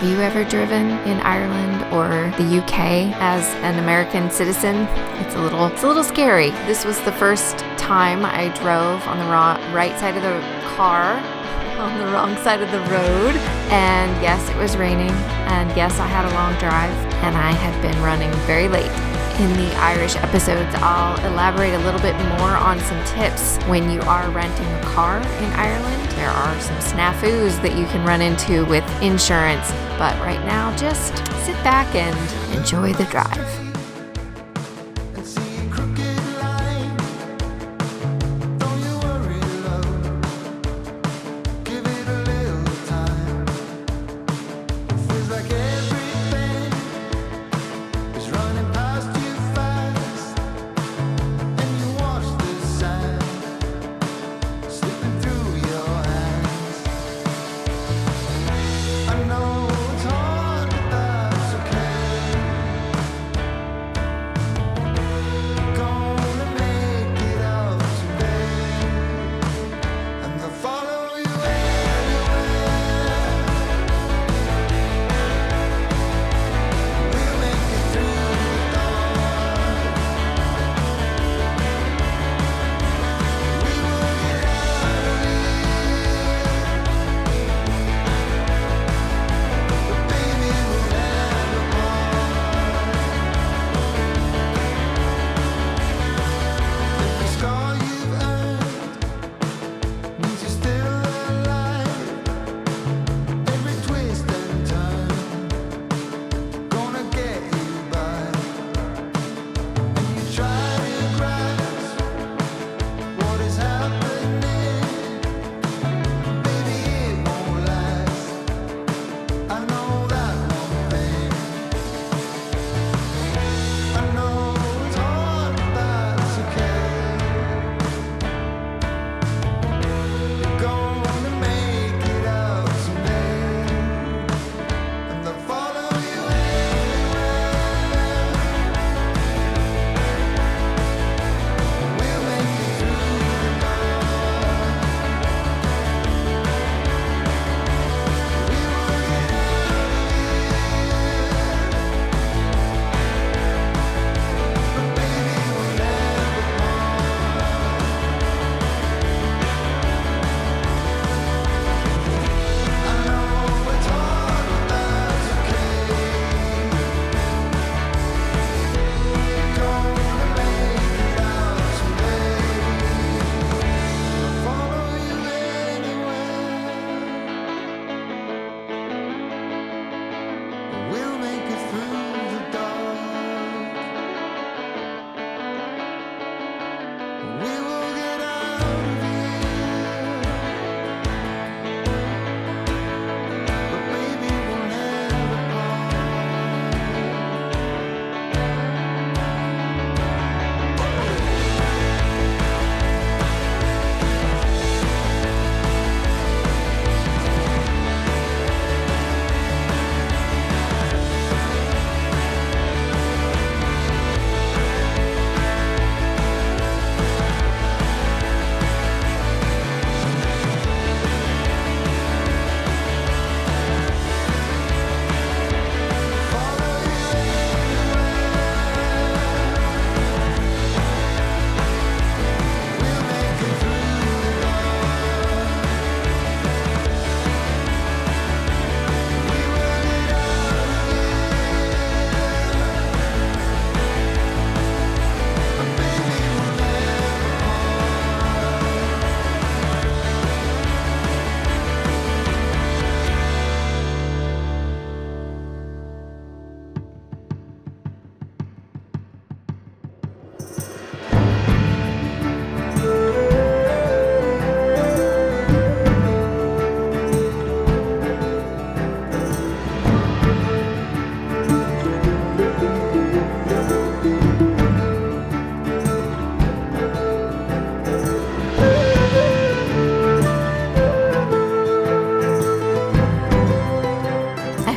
Have you ever driven in Ireland or the UK as an American citizen? It's a little scary. This was the first time I drove on the right side of the car, on the wrong side of the road. And yes, it was raining. And yes, I had a long drive and I had been running very late. In the Irish episodes, I'll elaborate a little bit more on some tips when you are renting a car in Ireland. There are some snafus that you can run into with insurance, but right now just sit back and enjoy the drive.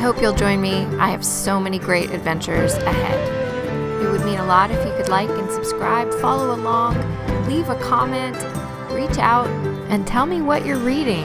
hope you'll join me. I have so many great adventures ahead. It would mean a lot if you could like and subscribe, follow along, leave a comment, reach out, and tell me what you're reading.